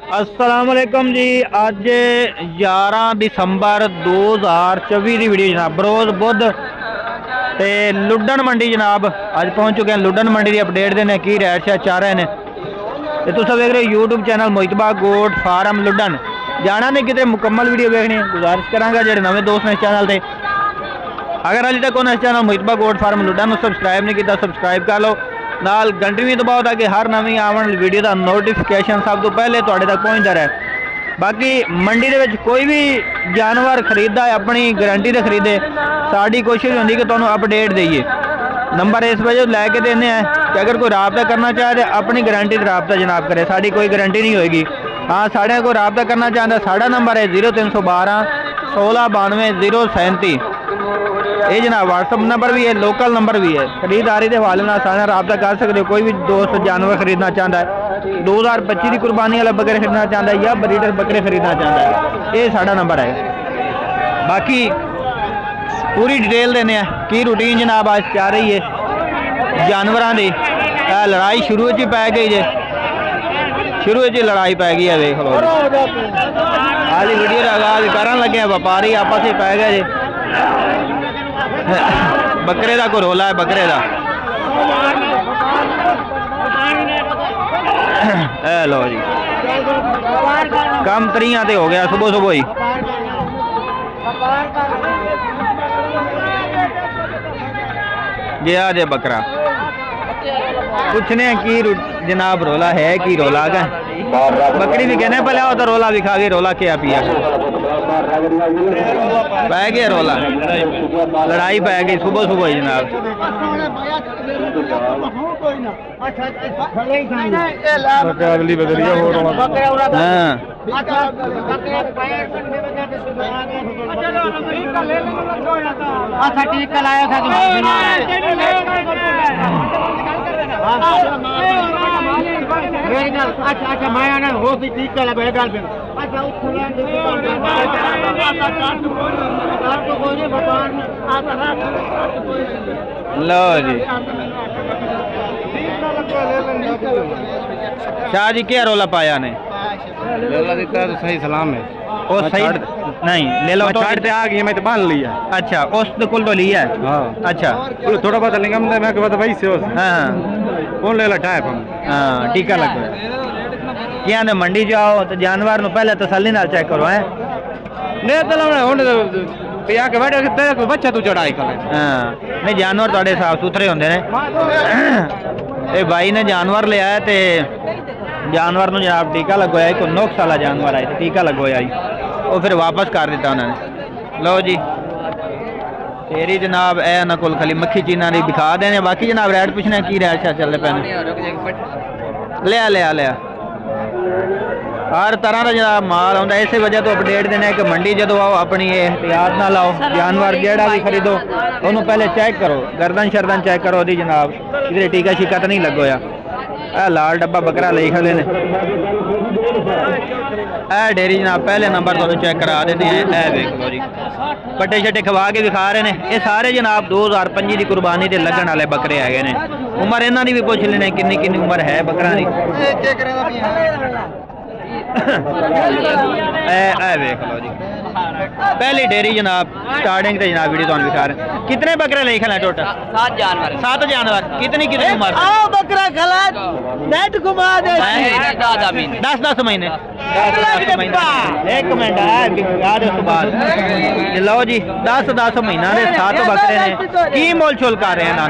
अस्सलाम वालेकुम जी। अज 11 दिसंबर 2024 की वीडियो जनाब। बरोज बुध ते लुडन मंडी जनाब अज पहुँच चुके हैं। लुडन मंडी की अपडेट देने की रैट शैट चाह रहे हैं। तो तुम देख रहे हो यूट्यूब चैनल मोहितबा गोट फार्म लुडन। जाना नहीं कितने मुकम्मल वीडियो देखनी, गुजारिश करांगा जो नवे दोस्त ने इस चैनल से, अगर अभी तक उन्होंने इस चैनल मोहितबा गोट फार्म लुडन सब्सक्राइब नहीं किया सब्सक्राइब कर लो, नाल घंटी भी दबाओ ताकि हर नवी आवन वीडियो का नोटिफिकेशन सब तो पहले तुहाडे तक पहुँचता रहे। बाकी मंडी के कोई भी जानवर खरीददा है अपनी गारंटी से खरीदे, साड़ी कोशिश होती कि तुहानू अपडेट दईए। नंबर इस वजह लैके देने हैं कि अगर कोई रबता करना चाहे तो अपनी गारंटी से रबता जनाब करे, साड़ी कोई गारंटी नहीं होएगी। हाँ साढ़े को रबता करना चाहता साढ़ा नंबर है 0312 16 92 037। ये जनाब व्हाट्सअप नंबर भी है, लोकल नंबर भी है। खरीदारी के हवाले ना सारे रबता कर सकते हो। कोई भी दोस्त जानवर खरीदना चाहता है, 2025 की कुर्बानी वाला बकरे खरीदना चाहता है या ब्रीडर बकरे खरीदना चाहता है, ये साढ़ा नंबर है। बाकी पूरी डिटेल देने हैं की रूटीन जनाब आज क्या रही है जानवरों की। लड़ाई शुरू च पै गई जे, शुरू च लड़ाई पै गई है। देख लो आज वीडियो का आगाज कर लगे व्यापारी आपस में पै गए जे। बकरे का कोई रोला है बकरे का। लो जी कम तरिया ते हो गया सुबह सुबह ही। गया जे बकरा पूछने की जनाब रोला है कि रोला का बकरी भी कहने पहले आओ तो रोला भी खा गई। रोला क्या पिया पै गया रोला, लड़ाई पै गई सुबह सुबह जनाब। अगली बकरिया अच्छा मैं हो भी ठीक कर गल पे अच्छा लो जी शाह जी क्या रोला पाया ने? रोला दिता तो सही सलाम है। ओ सही नहीं ले लो तो छाड़ ते आ गई मैं तो बांध लिया। अच्छा उस कुल तो लिया है। हां अच्छा थोड़ा बहुत लिंगम मैं के बाद भाई से हां कौन ले लटा है हम। हां टीका लग गया क्या ने मंडी जाओ तो जानवर नु पहले तसल्ली नाल चेक करो हैं। ने तो हुन पिया के बैठे तेरे कोई बच्चा तू चढ़ाई कर। हां नहीं जानवर थोड़े साफ सुथरे होंदे ने। ए भाई ने जानवर ले आया ते जानवर नु जनाब टीका लगवाया, कोई नुक्स वाला जानवर आया टीका लगवाया वो फिर वापस कर दिता उन्होंने। लो जी तेरी जनाब ए ना कोल खाली मक्खी चीना नहीं दिखा देने। बाकी जनाब रेट पूछने की रेट शायद चलते पे लिया लिया लिया हर तरह का जनाब माल आता। इस वजह तो अपडेट देने कि मंडी जो आओ अपनी एहतियात ना लाओ, जानवर जेड़ा भी खरीदो उन्होंने पहले चेक करो, गर्दन शर्दन चेक करो दी जनाब किधरे टीका शीका तो नहीं लगोया। लाल डब्बा बकरा ले खड़े ने डेयरी जनाब पहले नंबर तो चेक करा देते हैं। देख लो जी पट्टे शट्टे खवा के दिखा रहे हैं। ये सारे जनाब 2025 की कुर्बानी से लगन वाले बकरे है। उम्र इन्हों की भी पूछ लेने किन्नी किन्नी उम्र है बकरा की। देख लो जी पहली डेयरी जनाब स्टार्टिंग से जनाब वीडियो दिखा रहे हैं। कितने बकरे ले खिला टोटल? 7 जानवर। 7 जानवर कितनी कितनी उम्र? आओ बकरा खिला नेट घुमा दे 10 महीने। एक मिनट याद उस बाद लो जी 10 महीना के 7 बकरे ने। की मोल छोल कर रहे हैं ना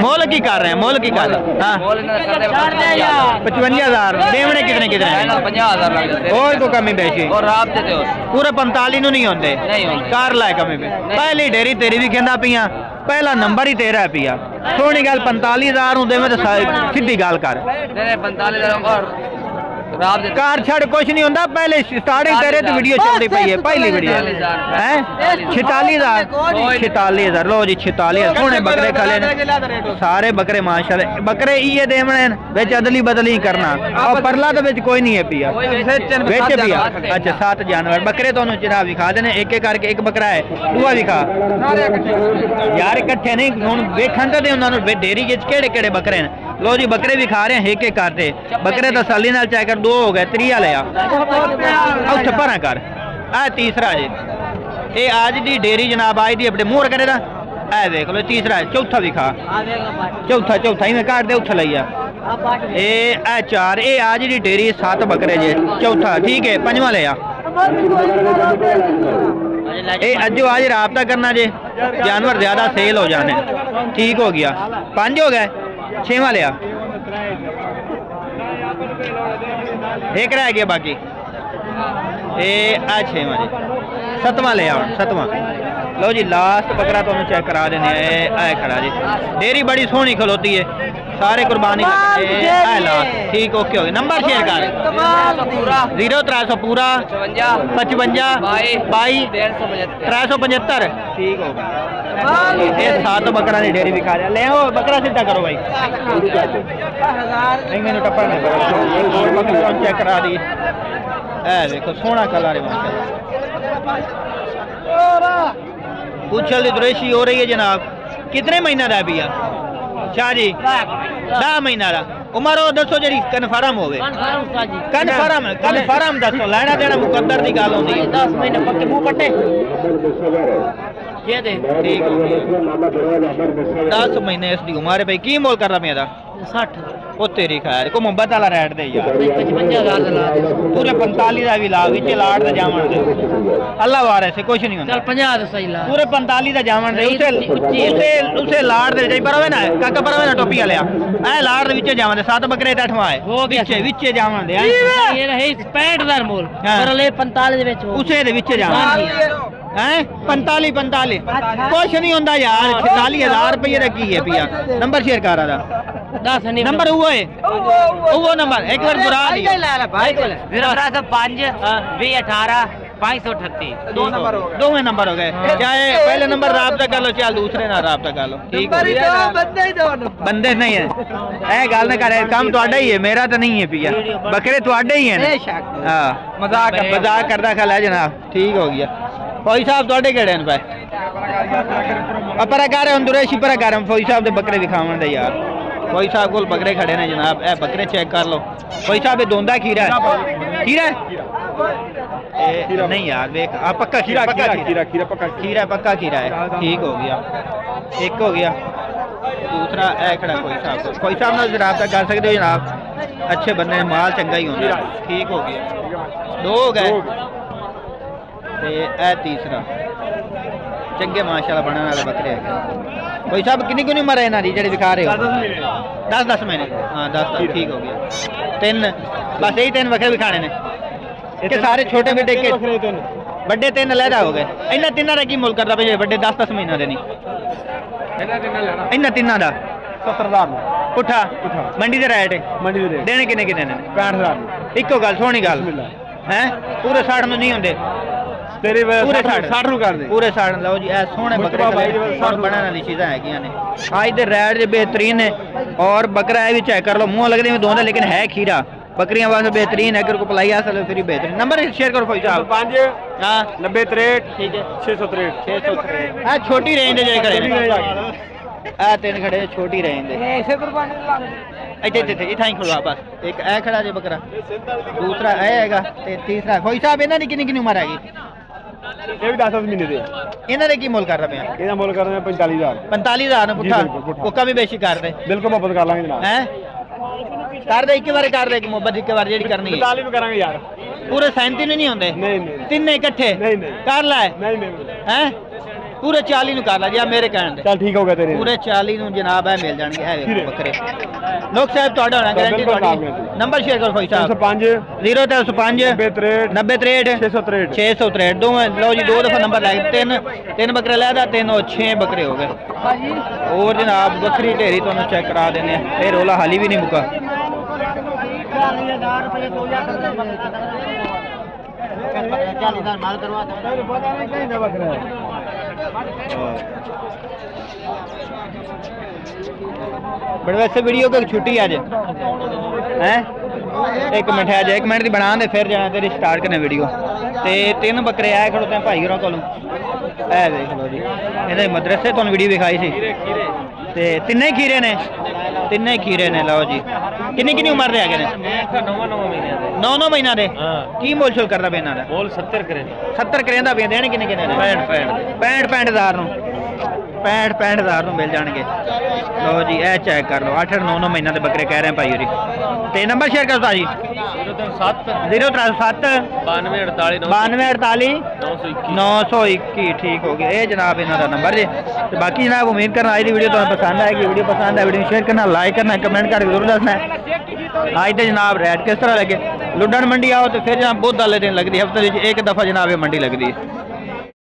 मोल की कर रहे हैं? मोल की कर रहे हैं 55,000 देवने कितने कितने 50,000 और को कमी बेची पूरे 45 नहीं होंगे कर लाए कमी पे। पहली डेरी तेरी भी कहना पिया पहला नंबर ही तेरा है पिया। सोनी गल 45,000 होंगे मैं तो सीधी गल कर 45,000 कार छड़ कुछ नहीं होता। पहले स्टार्टिंग करे तो वीडियो चलती पई है पहली वीडियो है 46,000 लो जी 46,000 सोने बकरे खले ने सारे बकरे माशाल्लाह। बकरे ये देवने बिच अदली बदली करना और परला तो बिच कोई नहीं है पिया बेच पिया। अच्छा 7 जानवर बकरे तो जनाब दिखा देने एक एक करके। एक बकरा है दूआ दिखा यार इकट्ठे नहीं हुन वेखन तो उन्होंने डेयरी केड़े केड़े बकरे हैं लो जी बकरे भी खा रहे हैं, एक करते बकरे तसल्ली नाल चेक कर, 2 हो गए, त्रीआ लिया उत्थे भरा कर। आ तीसरा जी, ये आज दी डेरी जनाब आज दी अपने मुंह करे दा, ए देख लो तीसरा है, चौथा भी खा, चौथा ही काट दे, उत्थे लिया ए 4, ये आज दी डेरी 7 बकरे जे, चौथा ठीक है, पंजवा लिया ए अजो आज राबता करना जे, जानवर ज्यादा सेल हो जाने, ठीक हो गया, 5 हो गए, 6वां लिया, एक रह गया बाकी ए 6वां जी, 7वां लिया, 7वां लो जी लास्ट बकरा तो चेक करा देने खड़ा जी, डेयरी बड़ी सोहनी खलोती है, सारे कुर्बानी ठीक ओके हो गया। नंबर शेयर कर 0300 पूरा 55 22 375 ठीक हो गया। 7 बकरा की डेयरी दिखा रहा, ले आओ बकरा सीधा करो भाई, नहीं मैंने टप्पा नहीं करो, बकरा चेक करा दी, देखो सोहना कलर है, पूछल दी दुरेशी हो रही है जनाब। कितने महीना दा भैया शाह जी? 10 महीना दा। उमर हो दसो जी कन्फर्म हो गए, कन्फर्म दसो, लेना देना मुकद्दर की गल होती है। 10 महीने पक्के मुंह पट्टे ये दे ठीक 10 महीने इसकी उम्र है भाई। की मोल कर रहा मेरा 60 वो तेरी खैर को मोहब्बत वाला रेट दे यार, 55,000 ला दे, पूरे 45 का भी ला विच लाड़ दा जावन दे, अल्लाह वारे से कुछ नहीं होता, चल 50 तो सही ला, पूरे 45 का जावन दे, उसे लाड़ दे जाई पर ना काका पर ना टोपी वाले ए लाड़ दे विच जावन दे, 7 बकरे 8वां है हो गया विच जावन दे, ये रहे 65,000 मोल पर ले 45 दे विच उसे दे विच जावन हैं 45 कुछ नहीं होता यार, 46,000 रुपये का की है पिया। नंबर शेयर कर रहा था 10 नहीं नंबर वो नंबर एक बार बुरा दिया भाई को 0305 2018 538 दो नंबर हो गए, चाहे पहले नंबर राब्ता कर लो, चाहे दूसरे ना राब्ता कर लो, ठीक है बंदे नहीं है ए गल ना करे, काम तुहाडा ही है मेरा तो नहीं है पिया, बकरे तुहाडे ही है। हां मजाक करदा खला जनाब, ठीक हो गया। फौजी साहब तुहाडे केड़े न पे अपरा कर दुरेशी पर कर फौजी साहब दे बकरे दिखावन दे यार, फौजी साहब को बकरे खड़े ने जनाब, ए बकरे चेक कर लो फौजी साहब, ये दोंदा खीरा है नहीं यार देख पक्का खीरा पक्का खीरा है, ठीक हो गया, एक हो गया, दूसरा ए खड़ा फौजी साहब नाल राब्ता कर सकते हो जनाब, अच्छे बंदे माल चंगा ही होंदा, ठीक हो गया, 2 हो गए ते ए तीसरा चंगे माशाल्लाह बनने वाले बकरे है। कोई साहब कितनी उम्र है इन्हां दी जेह्ड़े दिखा रहे हो? 10 महीने, हाँ 10 ठीक हो गया। 3 बस यही 3 बकरे दिखाने ने कि सारे छोटे बेटे के बड़े 3 अलहदा हो गए। इन्हां तिन्हां दा की मुल करदा भाई? बड़े 10 महीना दे नहीं, इन्हां तिन्हां दा 70,000 पुठा मंडी दे रेट देने किन्ने किन्ने ने? 65,000। इको गल सोहनी गल है, पूरे 60 नहीं होंगे तेरे पूरे 60 नु कर दे, पूरे 60 लो जी। सोहने बकरे बनने वाली चीज़ां है ने, आज दे रेट जो बेहतरीन है, और बकरा है भी चेक कर लो, मुँह लगते में दोंदा लेकिन है खीरा, बकरियां वास्ते बेहतरीन है, अगर को पलाई हासिल फिर बेहतरीन। नंबर शेयर करो फौजी साहब 5 हाँ 90 63 ठीक है 663 हाँ छोटी रेंज जे खड़े आ 3 खड़े छोटी रेंज दे, इतना ही खुलवा बस। एक ए खड़ा जे बकरा, दूसरा ए हैगा ते तीसरा। फौजी साहब इन्हां दी किन्नी उम्र हैगी? ये भी 10 महीने दे, इन्हां दे की मुल कर रहे हैं? इहदा मुल कर रहे हैं 45,000। 45,000 ने पुट्ठा कोका भी बेची कर दे, बिल्कुल मोहब्बत कर लांगे जनाब, हैं कर दे एक बार कर दे, मोहब्बत एक बार जेडी करनी है 45 में करांगे यार, पूरे 37 नहीं होंगे? नहीं 3 इकट्ठे कर लाए हैं, पूरे 40 नु कर ला जी मेरे कहने। चल ठीक हो गया तेरे, पूरे 40 नु जनाब है मिल जाएंगे है बकरे। लोग साहब ਤੁਹਾਡਾ ਹੋਣਾ गारंटी ਤੁਹਾਡੀ। नंबर शेयर करो फौजी साहब 5 0305 90 63 663 दो लो जी, 2 दफा नंबर लाए, 3 बकरे लाया, 3 और 6 बकरे हो गए। और जनाब बकरी ढेरी तो चेक करा देने, ये रोला हाली भी नहीं मुका। बड़े वैसे वीडियो को छुट्टी आज हैं, 1 मिनट है, 1 मिनट की बना दे फिर जाना तेरी स्टार्ट करने वीडियो। ते 3 बकरे आए खड़ोते हैं भाई होरां कोलों, ए देख लो जी, इहदे मदरसे तुहानूं वीडियो दिखाई सी, ते 3 ही खीरे ने ਤਿੰਨੇ ਹੀ ਖੀਰੇ ਨੇ। ਲਓ ਜੀ ਕਿੰਨੀ ਕਿੰਨੀ ਉਮਰ ਦੇ ਹੈਗੇ ਨੇ? 9 ਮਹੀਨਾ ਦੇ। ਕੀ ਮੁੱਲ ਸ਼ੁਲ ਕਰਦਾ ਪਿਆ ਇਹਨਾਂ ਦਾ? ਬੋਲ 70 ਕਰੇ 70 ਕਰੇਂਦਾ ਪਿਆ। ਦੇਣੇ ਕਿੰਨੇ ਕਿੰਨੇ ਨੇ? 65,000 ਨੂੰ 65,000 ਨੂੰ ਮਿਲ ਜਾਣਗੇ। ਲਓ ਜੀ ਇਹ ਚੈੱਕ ਕਰ ਲਓ 8-9 ਮਹੀਨਾ ਦੇ ਬੱਕਰੇ ਕਹਿ ਰਹੇ ਭਾਈ ਹੋਰੀ। ਤੇ ਨੰਬਰ ਸ਼ੇਅਰ ਕਰੋ ਜੀ। 037 9248 921। ਠੀਕ ਹੋ ਗਿਆ। ਇਹ ਜਨਾਬ ਇਹਨਾਂ ਦਾ ਨੰਬਰ ਜੇ। ਤੇ ਬਾਕੀ ਜਨਾਬ ਉਮੀਦ करना आज की वीडियो तुम्हें पसंद आएगी। वीडियो पसंद है वीडियो शेयर करना, लाइक करना, कमेंट करके जरूर दसना है। आज तो जनाब रेट किस तरह लगे। लुडन मंडी आओ तो फिर जनाब बुध वाले दिन लगती है, हफ्ते एक दफ़ा जनाब ये मंडी लगती है।